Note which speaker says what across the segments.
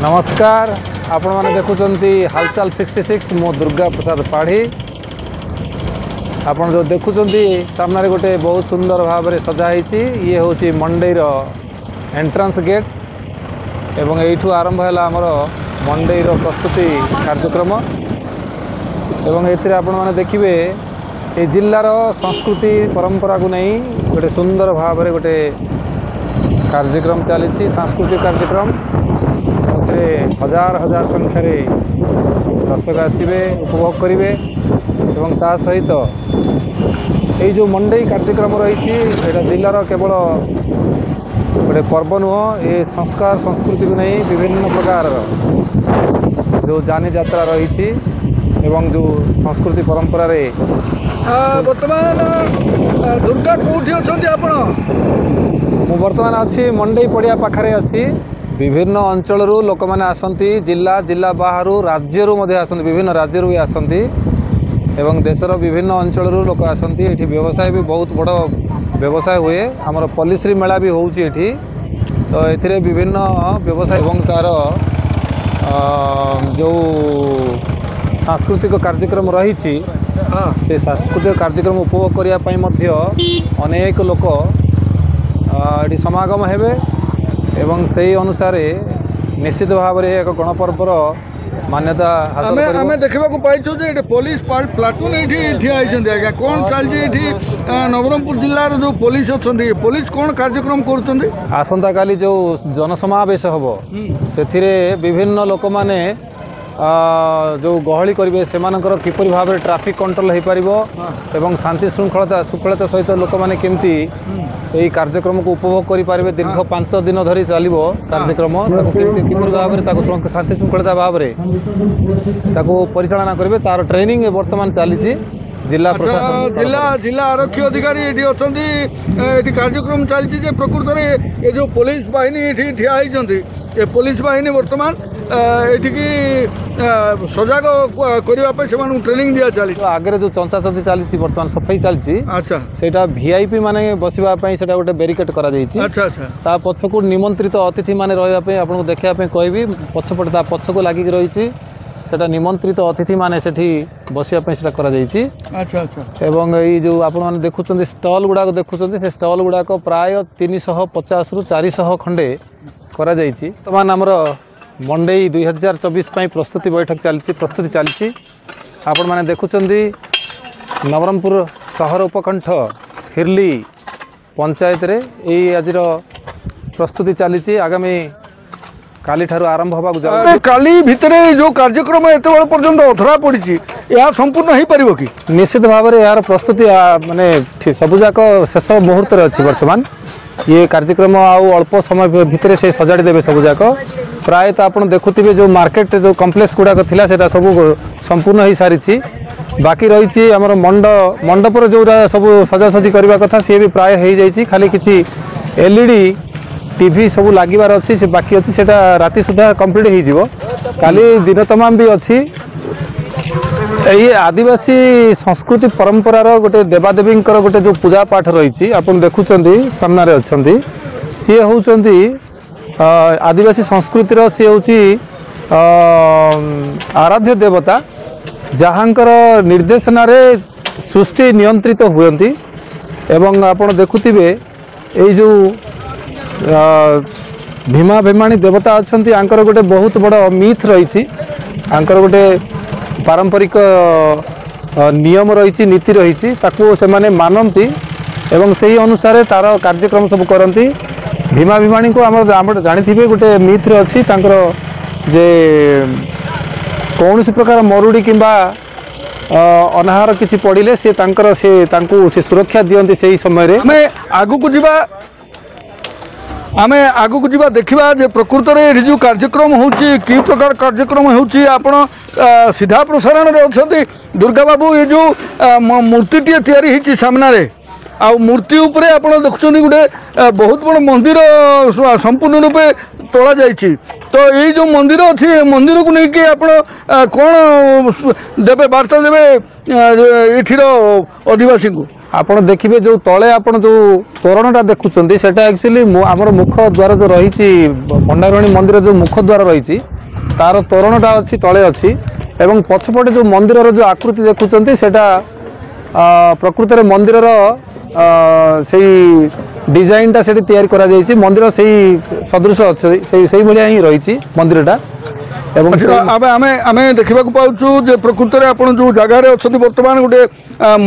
Speaker 1: नमस्कार आपण मैंने देखुंती हालचाल 66 मो दुर्गा प्रसाद पाढ़ी आपण जो देखुंत सामने गोटे बहुत सुंदर भाव में सजाई ये हूँ मंडई एंट्रांस गेट एवं यू आरंभ है आमर मंडई प्रस्तुति कार्यक्रम एवं ये आपण मैंने देखिए ये जिलार संस्कृति परंपरा को नहीं गोटे सुंदर भाव में गोटे कार्यक्रम चली सांस्कृतिक कार्यक्रम हजार हजार संख्यार दर्शक आसवे उपभोग करेंगे एवं ता सहित ये जो मंडई कार्यक्रम रही जिलार केवल गोटे पर्व नुह ये संस्कार संस्कृति को नहीं विभिन्न प्रकार जो जानी यात्रा रही एवं जो संस्कृति परंपरा रे
Speaker 2: वर्तमान दुर्गा कौटी अच्छा
Speaker 1: बर्तमान अच्छी मंडई पड़िया पाखरे अच्छी विभिन्न अंचल लोक मैंने आसती जिला जिला बाहर राज्य आसती विभिन्न राज्य भी आसती एवं देशर विभिन्न अंचल लोक आसती ये व्यवसाय भी बहुत बड़ व्यवसाय हुए आमर पल्लीश्री मेला भी होची तो ये विभिन्न व्यवसाय एवं तार जो सांस्कृतिक कार्यक्रम रही से सांस्कृतिक कार्यक्रम उपभोग करने अनेक लोक ये समागम हेबे एवं से अनुसार निश्चित भाव में एक गणपर्वर मान्यता
Speaker 2: आम देखा पाई पुलिस प्लाटून ये कौन चलती नवरंगपुर जिलार जो पुलिस अच्छा पुलिस कौन कार्यक्रम कर
Speaker 1: आसंता काली जो जनसमावेश हम से विभिन्न लोक माने जो गहली करेंगे से किपरि भाव में ट्रैफिक कंट्रोल हो पार एवं शांति श्रृंखलता सहित लोक मैंने केमती यही कार्यक्रम को उपभोग करेंगे दीर्घ 5 दिन धरी चलो कार्यक्रम किपरि भाव में शांति श्रृंखलता भाव में परिचालना करेंगे तार ट्रेनिंग वर्तमान चली जिला प्रशासन
Speaker 2: जिला आरक्षी अधिकारी ये अच्छा ये कार्यक्रम चलती प्रकृत में ये जो पुलिस बाहिनी ये ठिया ये पुलिस बाहिनी वर्तमान ये सजग करने ट्रेनिंग दिया चली
Speaker 1: आगे जो चंचा चंची चली बर्तमान सफाई चलती
Speaker 2: अच्छा
Speaker 1: से वीआईपी माने बसवाई से गोटे बेरिकेड कर पछ को निमंत्रित अतिथि माने रही आपको देखापी कहबी पछपटे पछ को लगिक रही सेटा निमंत्रित अतिथि माने सेठी बसवाई से
Speaker 2: अच्छा अच्छा
Speaker 1: एवं ये जो आपण मैंने देखुं स्टल गुड़ाक देखुं से स्टल गुड़ाक प्राय 350 रु 400 खंडे करा वर्तमान आमर मंडई 2024 प्रस्तुति बैठक प्रस्तुति चली आपण मैंने देखुं नवरंगपुर सहर उपकंठ हिरली पंचायत रे यही आज प्रस्तुति चली आगामी काली ठारू आरंभ होगा
Speaker 2: काली भितर जो कार्यक्रम एत पर्यंत अधरा पड़ी यह संपूर्ण हो पार कि
Speaker 1: निश्चित भाव में यार प्रस्तुति माने सबुजाक शेष मुहूर्त अच्छी वर्तमान ये कार्यक्रम आउ अल्प समय भितर से सजाड़ी देवे सबुजाक प्रायतः आप देखुवे जो मार्केट जो कम्प्लेक्स गुड़ाक थिला सेटा सब संपूर्ण हो सारी बाकी रही आमर मंडपर जो सब सजासजी करने कथा सी भी प्राय हो जाए खाली किसी एलईडी टीवी सब लगिबार अच्छी से बाकी अच्छी से राति सुधा कंप्लीट हो काली दिन तमाम भी अच्छी ये आदिवासी संस्कृति परंपरार गोटे देवादेवी गोटे जो पूजा पाठ रही आप देखुं सामने अच्छा सी होती आदिवासी संस्कृतिर सी हूँ आराध्य देवता जहाँकर निर्देशना सृष्टि नियंत्रित हुए एवं आप देखुवे ये जो भीमा भीमाणी देवता अच्छा आंकर गोटे बहुत बड़ मिथ रही आंकर गोटे पारंपरिक नियम रही नीति रही से माने मानती एवं से अनुसार तार कार्यक्रम सब करती भीमा भीमाणी को आम जानी गोटे मिथ अच्छी जे कौन प्रकार मरुड़ी किंबा अनाहार किसी पड़े से सुरक्षा दियंती से समय आम आगू जा देखा प्रकृत में जो कार्यक्रम कि प्रकार कार्यक्रम हो सीधा प्रसारण में अच्छा दुर्गा बाबू ये जो मूर्ति टी सामने आ मूर्ति उपरे आप देखुं गोटे बहुत बड़ मंदिर संपूर्ण रूपे तोला जाइए तो ये जो मंदिर अच्छी मंदिर को लेकिन आप कौन देवे वार्ता देवे ये आदिवासी को ଆପଣ ଦେଖିବେ ଯୋଉ ତଳେ ଆପଣ ଯୋଉ ତୋରଣଟା ଦେଖୁଛନ୍ତି ସେଟା ଆକ୍ଚୁଆଲି ଆମର ମୁଖ ଦ୍ୱାର ଯୋଉ ରହିଛି ଭଣ୍ଡାରଣୀ ମନ୍ଦିର ଯୋଉ ମୁଖ ଦ୍ୱାର ରହିଛି ତାର ତୋରଣଟା ଅଛି ତଳେ ଅଛି ଏବଂ ପଛପଟେ ଯୋଉ ମନ୍ଦିରର ଯୋଉ ଆକୃତି ଦେଖୁଛନ୍ତି ସେଟା ପ୍ରକୃତରେ ମନ୍ଦିରର ସେଇ ଡିଜାଇନଟା ସେଠି ତିଆରି କରାଯାଇଛି ମନ୍ଦିର ସେଇ ସଦୃଶ ଅଛି ସେଇଭଳିଆ ହିଁ ରହିଛି ମନ୍ଦିରଟା এবং
Speaker 2: ଆମେ ଦେଖିବାକୁ ପାଉଛୁ ଯେ ପ୍ରକୃତରେ ଆପଣ ଯେଉଁ ଜାଗାରେ ଅଛନ୍ତି ବର୍ତ୍ତମାନ ଗୋଟେ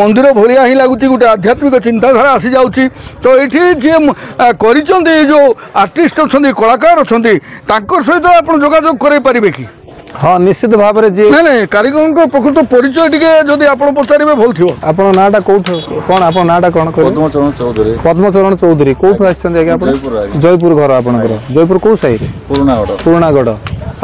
Speaker 2: ମନ୍ଦିର ଭଳିଆ ହିଁ ଲାଗୁଛି ଗୋଟେ ଆଧ୍ୟାତ୍ମିକ ଚିନ୍ତାଧାରା ଆସିଯାଉଛି ତ ଏଇଠି ଯିଏ କରିଛନ୍ତି ଏ ଯେଉଁ ଆର୍ଟିଷ୍ଟ ଅଛନ୍ତି କଳାକାର ଅଛନ୍ତି ତାଙ୍କ ସହିତ ଆପଣ ଯୋଗାଯୋଗ କରାଇ ପାରିବେ କି?
Speaker 1: ହଁ ନିଶ୍ଚିତ ଭାବରେ ଯେ
Speaker 2: ନାଇଁ କାରିଗରଙ୍କ ପ୍ରକୃତ ପରିଚୟ ଟିକେ ଯଦି ଆପଣ ପଚାରିବେ ଭଲ ଥିବ।
Speaker 1: ଆପଣ ନାଁଟା କୋଉଠୁ କ'ଣ ଆପଣ ନାଁଟା କ'ଣ କହିବେ? ପଦ୍ମଚରଣ ଚୌଧୁରୀ କୋଉଠୁ ଆସିଛନ୍ତି ଆଜ୍ଞା ଆପଣ? ଜୟପୁର ଘର ଆପଣଙ୍କର। ଜୟପୁର କୋଉ ସାହିରେ? ପୁରୁଣାଗଡ଼।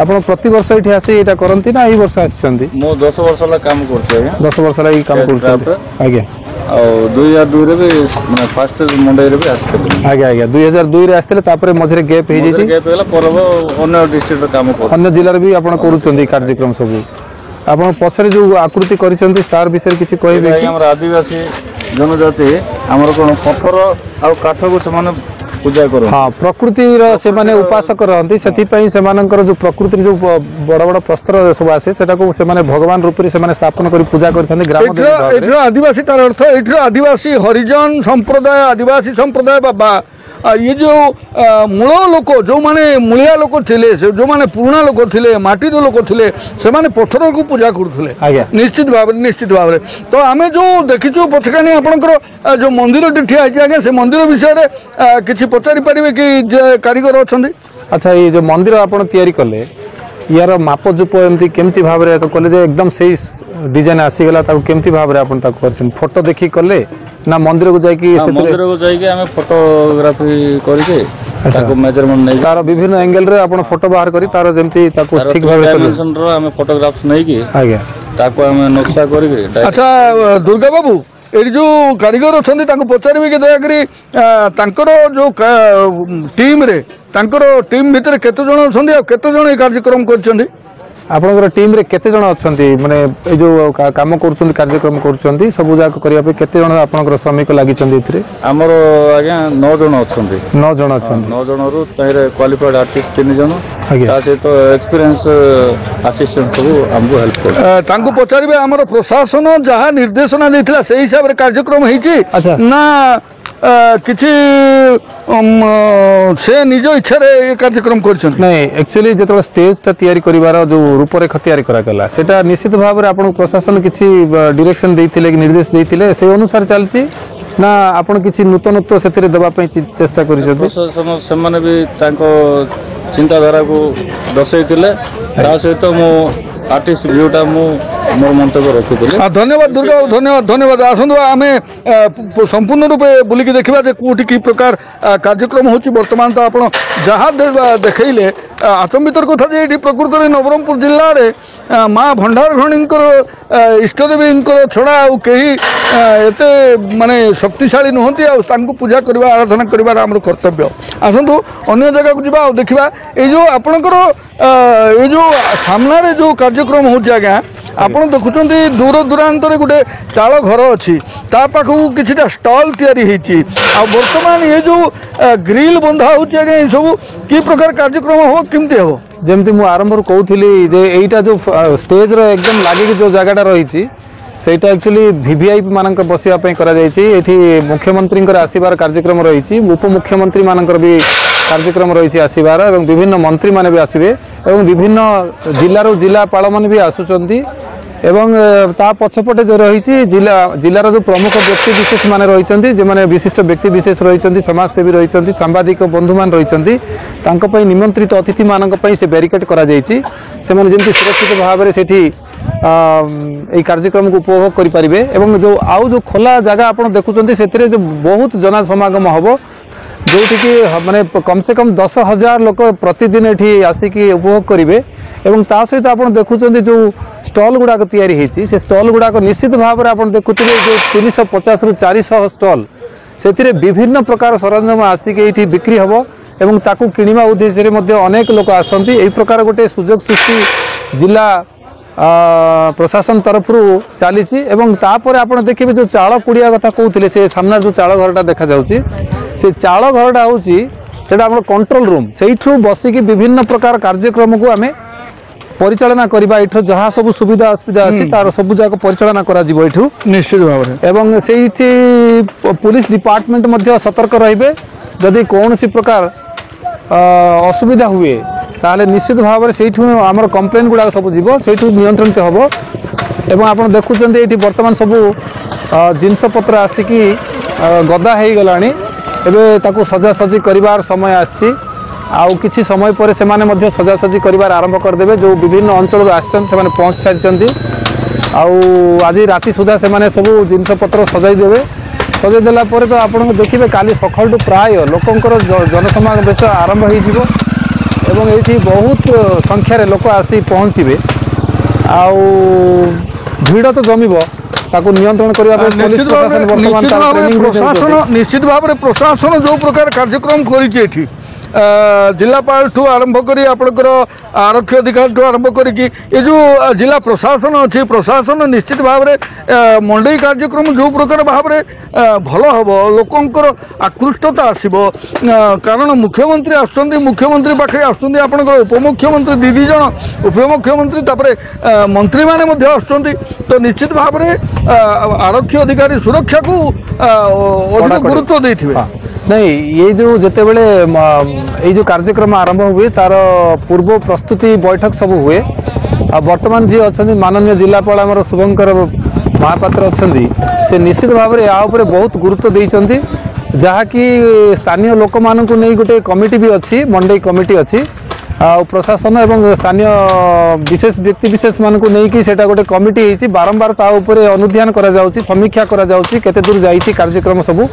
Speaker 1: ଆପଣ ପ୍ରତିବର୍ଷ ଏଠି ଆସି ଏଇଟା କରନ୍ତି ନା ଏଇ ବର୍ଷ ଆସିଛନ୍ତି?
Speaker 3: ମୁଁ 10 ବର୍ଷ ହେଲା କାମ କରୁଛି ଆଜ୍ଞା।
Speaker 1: 10 ବର୍ଷ ହେଲା ଏଇ କାମ କରୁଛନ୍ତି ଆଜ୍ଞା।
Speaker 3: ଆଉ 2002 ରେ ବି ମାନେ ଫାଷ୍ଟ ମୁଣ୍ଡାଇରେ ବି ଆସିଥିଲି
Speaker 1: ଆଜ୍ଞା 2002 ରେ ଆସିଥିଲେ ତାପରେ ମଝିରେ ଗ୍ୟାପ୍ ହେଇଯାଇଛି
Speaker 3: ଗ୍ୟାପ୍ ହେଇଗଲା ପରେ ଅନ୍ୟ ଡିଷ୍ଟ୍ରିକ୍ଟର କାମ କରୁଛି
Speaker 1: ଅନ୍ୟ ଜିଲ୍ଲାରେ ବି ଆପଣ କରୁଛନ୍ତି କାର୍ଯ୍ୟକ୍ରମ ସବୁ ଆପଣ ପଛରେ ଯୋଉ ଆକୃତି କରିଛନ୍ତି ତାର ବିଷୟରେ କିଛି କହିବେ?
Speaker 3: ଆମର ଆଦିବାସୀ ଜନଜାତି ଆମର କ'ଣ ପଥର ଆଉ କାଠକୁ ସେମାନେ ପୂଜା କରନ୍ତି।
Speaker 1: ହଁ ପ୍ରକୃତିର ସେମାନେ ଉପାସକ ରହନ୍ତି ସେଥିପାଇଁ ସେମାନଙ୍କର ଯୋଉ ପ୍ରକୃତିର ଯୋଉ ବଡ଼ ବଡ଼ ପ୍ରସ୍ତର ସବୁ ଆସେ ସେଟାକୁ ସେମାନେ ଭଗବାନ ରୂପରେ ସେମାନେ ସ୍ଥାପନ କରି ପୂଜା କରିଥାନ୍ତି ଗ୍ରାମ
Speaker 2: ଏଠିର ଆଦିବାସୀ ତାର ଅର୍ଥ ଏଠିର ଆଦିବାସୀ ହରିଜନ ସମ୍ପ୍ରଦାୟ ଆଦିବାସୀ ସମ୍ପ୍ରଦାୟ ବା ये जो मूल लोक जो माने मूलिया लोक थिले जो माने पुराना लोक थिले माटीर लोक थिले से माने पत्थर को पूजा करुले निश्चित भाव तो आमे जो देखिछु पछकानी आपनकर जो मंदिर ठिया है आगे से मंदिर विषय रे किछि पचारि परिबे कि जे कारीगर अछंदी?
Speaker 1: अच्छा ये जो मंदिर आपण तयारी कले यार माप जूप एमती केमती भाव रे कले जे एकदम सही डिजाइन आसीगला ताको केमती भाव रे आपण ताको करछन फोटो देखि कले ना मंदिर को जाइकी
Speaker 3: मंदिर को जाइकी हमें फोटोग्राफी करके ताको मेजरमेंट नै
Speaker 1: तार विभिन्न एंगल रे आपण फोटो बाहर करी तार जेमती ताको ठीक भाव रे
Speaker 3: डायमेंशन रो हमें फोटोग्राफ्स नै की
Speaker 1: आज्ञा
Speaker 3: ताको हमें नक्शा करके।
Speaker 2: अच्छा दुर्गा बाबू एटी जो कारीगर अछंदी ताको पचारिबे कि दया करी तांकर जो टीम भितर केते जण अछंदी आ केते जण ए कार्यक्रम करछंदी?
Speaker 1: आपनकर टीम रे केते जण अछंती माने ए जो काम करछंती कार्यक्रम करछंती सब जाक करिया पे केते जण आपनकर श्रमिक लागि छंदी इथरे?
Speaker 3: हमरो आज्ञा 9 जण अछंती
Speaker 1: 9 जण अछंती
Speaker 3: 9 जण रु तैरे क्वालिफाइड आर्टिस्ट 3 जण ता से तो एक्सपीरियंस असिस्टेंट सब हमको हेल्प कर
Speaker 2: तांको पचारिबे हमरो प्रशासन जहा निर्देशना देथिला सेही हिसाब रे कार्यक्रम हेची ना किछि से निज इच्छा रे कार्यक्रम करछन?
Speaker 1: नहीं एक्चुअली जेतला स्टेज ता तयारी करिवार जो रूपरेखा तयारी करा गला सेटा निश्चित भाव रे आपण प्रशासन किछि डायरेक्शन देथिले कि निर्देश देथिले से अनुसार चलछि ना आपण किछि नूतनत्व सेतिरे देबा पई चेष्टा करिछथि?
Speaker 3: प्रशासन सेमाने भी तांको चिंताधारा को दर्शाइथिले ता सहित मो आर्टिस्ट व्यूटा मो मोर मंतव्य रखिथिले।
Speaker 2: धन्यवाद दुर्गा धन्यवाद आसंदो आमे संपूर्ण रूपे बुलिकी देखिबा जे कोठी की प्रकार कार्यक्रम होची वर्तमान तो आपण जहा देखैले आतंबितर कथा जे एठी प्रकृत रे नवरंगपुर जिल्ला रे मां भंडारघणींकर इष्टदेवींकर छड़ा आ केही एते माने शक्तिशाली नहंती आ तांको पूजा करबा आराधना करबा हमर कर्तव्य। आसंदो अन्य जगह को जिबा देखिबा ए जो आपनकर ए जो सामना रे जो कार्यक्रम होची आगा आपण देखुछंती दूर दूरांत रे गुटे चाळ घर अछि ता पाखु किछिटा स्टॉल तयारी हेछि आ वर्तमान ये जो ग्रिल बंधा होछि आगे सब की प्रकार कार्यक्रम हो केमती हो?
Speaker 1: जेमती मु आरंभ रो कहउथिली जे एईटा जो स्टेज रो एकदम लागि जो जगाटा रहिछि सेटा एक्चुअली वीवीआईपी मानक बसिया पई करा जायछि एठी मुख्यमंत्री आसीबार कार्यक्रम रहिछि उपमुख्यमंत्री मानकर भी कार्यक्रम रही आसबार और विभिन्न मंत्री माने भी आसबे और विभिन्न जिलापाल माने भी आसुचंती एवं ता पछपटे जो रही जिलार जो प्रमुख व्यक्ति विशेष माने रही जो माने विशिष्ट व्यक्ति विशेष रही समाजसेवी रही सांबादिक बंधु मान रही निमंत्रित अतिथि मानक से बैरिकेड करा जायछि से माने जेंति सुरक्षित भाव में सेठी এই कार्यक्रम को उपभोग करि परिबे एवं जो आउ जो खोला जगह आपण देखुचंती सेतिरे जो बहुत जनसमागम हबो जोटि कि माने कम से कम 10,000 लोक प्रतिदिन एठी आसिकी उपभोग करेंगे एवं ता सहित आप देखुं जो स्टल गुड़ाक तैयारी होती से स्टल गुड़ाक निश्चित भाव में आप देखुए जो 350 रु 400 स्टल से विभिन्न प्रकार सरंजाम आसिक ये बिक्री हम एवं ताकू किणवा उद्देश्य अनेक लोक आसती यही प्रकार गोटे सुजोग सृष्टि जिला प्रशासन तरफ चली आपड़ देखिए जो चाल पुड़िया कथा कहते से सामने जो चाल घरटा देखा जाउची से चाल घरटा हूँ सेटा कंट्रोल रूम से बसिकी विभिन्न प्रकार कार्यक्रम को आम परिचालना करबा एठो जहाँ सब सुविधा असुविधा अछि तार सब जाक परिचालना करा जिवो एठो
Speaker 2: निश्चित भाव में
Speaker 1: एवं सेठी पुलिस डिपार्टमेंट मध्य सतर्क रहिबे जदि कोनोसी प्रकार असुविधा हुए ताले निश्चित भाव में सेठो हमर कंप्लेन गुडा सब जिवो सेठो नियंत्रण हबो एवं आपण देखुचंदी एठी वर्तमान सब जिनस पत्र आसिकी गदा हेई गलानी एबे ताकू सजासजी करिवार समय आछि आउ किछि समय पर से माने मध्य सजासजी करिवार आरंभ करदेबे जो विभिन्न अंचल आछन से माने पहुंच सारिचंदी आउ आज राति सुधा से माने सब जिनस पत्र सजाई देबे सजाई देला परे तो आपण देखिबे काली सखाळटू प्राय लोकंकर जनसमावेश आरंभ होई जिवो एवं एठी बहुत संख्यार लोक आसी पहुंचीबे आउ भीड़ तो जमिबो ताकू नियंत्रण करबा पुलिस प्रशासन वर्तमान
Speaker 2: निश्चित भाव में प्रशासन जो प्रकार कार्यक्रम करी जिलापाल ठू आरंभ करी आपणकर आरक्षी अधिकारी ठू आरंभ करी ये जो जिला प्रशासन अच्छी प्रशासन निश्चित भाव में मंडई कार्यक्रम जो प्रकार भाव में भल हम लोकंर आकृष्टता आसब कारण मुख्यमंत्री मुख्यमंत्री पाखे आसुँच आपणकर उपमुख्यमंत्री दीदी जन उपमुख्यमंत्री तापर मंत्री मैंने आसुँच तो निश्चित भाव में आरक्षी अधिकारी सुरक्षा को अधिक गुरुत्व देते
Speaker 1: नहीं ये जो जिते बड़े ये जो कार्यक्रम आरंभ हुए तार पूर्व प्रस्तुति बैठक सब हुए आ वर्तमान जी अच्छा माननीय जिलापाल आम शुभंकर महापात्र अच्छा से निश्चित भाव में या बहुत गुरुत्व देइचंती जहाँकि स्थानीय लोक मान नहीं गोटे कमिटी भी अच्छी मंडई कमिटी अच्छी आ प्रशासन एवं स्थानीय विशेष व्यक्ति विशेष मान नहीं सेटा गोटे कमिटी होती बारंबार ता उपरे अनुध्यान करा जाउची समीक्षा करा जाउची केते दूर जाइछि कार्यक्रम सबू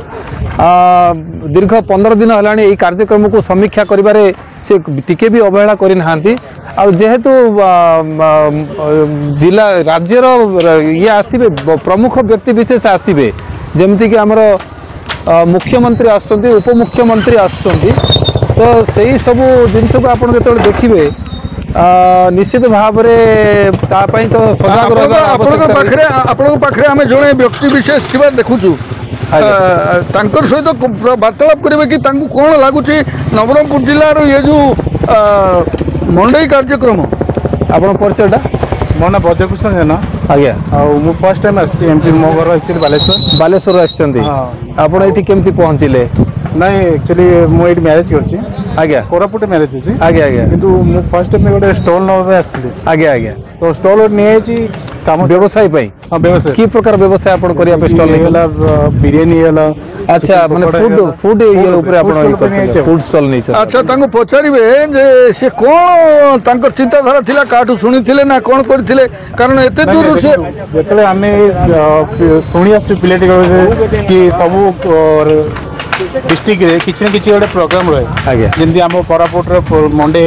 Speaker 1: दीर्घ 15 दिन हलाणी এই कार्यक्रम को समीक्षा करिबारे से टिके भी अवहेला करि नाहांती आ जेहेतु जिला राज्यर ये आसीबे प्रमुख व्यक्ति विशेष आसीबे जेमति कि हमर मुख्यमंत्री आसुंती उपमुख्यमंत्री आसुंती तो सही सब जिनस को आप देखिए निश्चित भाव में तो सजग
Speaker 2: पाखे आम जड़े व्यक्ति विशेष थी देखुचु सहित वार्तालाप करेंगे कि कौन लगुच नवरंगपुर जिलार ये जो मंडई कार्यक्रम
Speaker 1: आप परिचयटा
Speaker 3: मो ना ब्रजकृष्ण जेना
Speaker 1: आज्ञा
Speaker 3: मु फर्स्ट टाइम आमती मो घर एक्चुअली
Speaker 1: बालेश्वर आप केमती पहुँचले
Speaker 3: नहीं एक्चुअली मुझे मैरेज कर
Speaker 1: आज्ञा
Speaker 3: कोरापुट मैरेज होची
Speaker 1: आज्ञा आज्ञा
Speaker 3: किंतु मु फर्स्ट टाइम गोटे स्टॉल नबे आसली
Speaker 1: आज्ञा आज्ञा
Speaker 3: तो स्टॉल नहीं काम
Speaker 1: व्यवसाय पई
Speaker 3: हां व्यवसाय
Speaker 1: की प्रकार व्यवसाय आपण करिया पे स्टॉल
Speaker 3: होला बिरयानी होला
Speaker 1: अच्छा माने फूड ये ऊपर आपण फूड स्टॉल नहीं
Speaker 2: अच्छा तांको पचारिबे जे से कोन तांकर चिंताधारा थिला काठू सुनिथिले ना कोन करथिले कारण एते दूर से
Speaker 3: जेतले हमें सुनी आछी पिलेटी कि सब डिस्ट्रिक्ट रे किछि न किछि गोटे प्रोग्राम रहे
Speaker 1: आज्ञा
Speaker 3: जेंति हम कोरापुट रे मंडे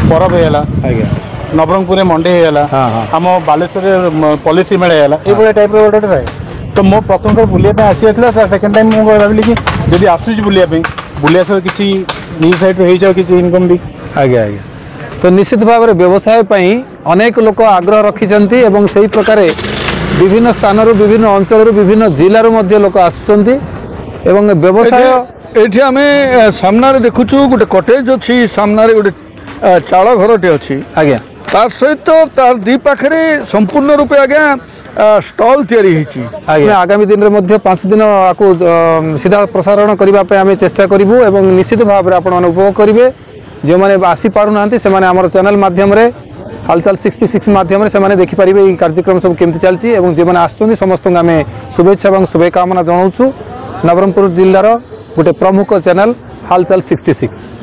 Speaker 3: परब हेला
Speaker 1: आज्ञा
Speaker 3: नवरंगपुर मंडे हेला हम बालेश्वर पॉलिसी मेला हेला ए बडे टाइप रो गोटे थाए तो मो प्रथम थर बुलिया पे आसी आथला सेकंड टाइम मो भाबिली कि जदि आसुची बुलिया से किछि नी साइड रे जाओ किछि इनकम भी
Speaker 1: आज्ञा आज्ञा तो निश्चित भाव में व्यवसाय पई अनेक लोक आग्रह रखिचंती एवं सही प्रकार विभिन्न स्थान विभिन्न अंचल विभिन्न जिल्लार मध्य लोक आसुचंती एवं व्यवसाय
Speaker 2: ये आम सामने देखुचु गोटे कटेज अच्छी सामने गोटे चाल घरटे अच्छी
Speaker 1: आज्ञा
Speaker 2: तार सहित तार दी पाखे संपूर्ण रूपे आज्ञा स्टॉल तैयारी
Speaker 1: आगामी दिन में 5 दिन आपको सीधा प्रसारण करने आम चेष्टा करूँ एवं निश्चित भाव में आप उपभोग करेंगे जो मैंने आसी पार ना से आम चैनल माध्यम हालचाल 66 माध्यम से देखिपारे ये कार्यक्रम सब केमती चलती और जो मैंने आसुँच समस्त आम शुभेच्छा और शुभकामना जनाऊँ नवरंगपुर जिलार गोटे प्रमुख चैनल हालचाल 66।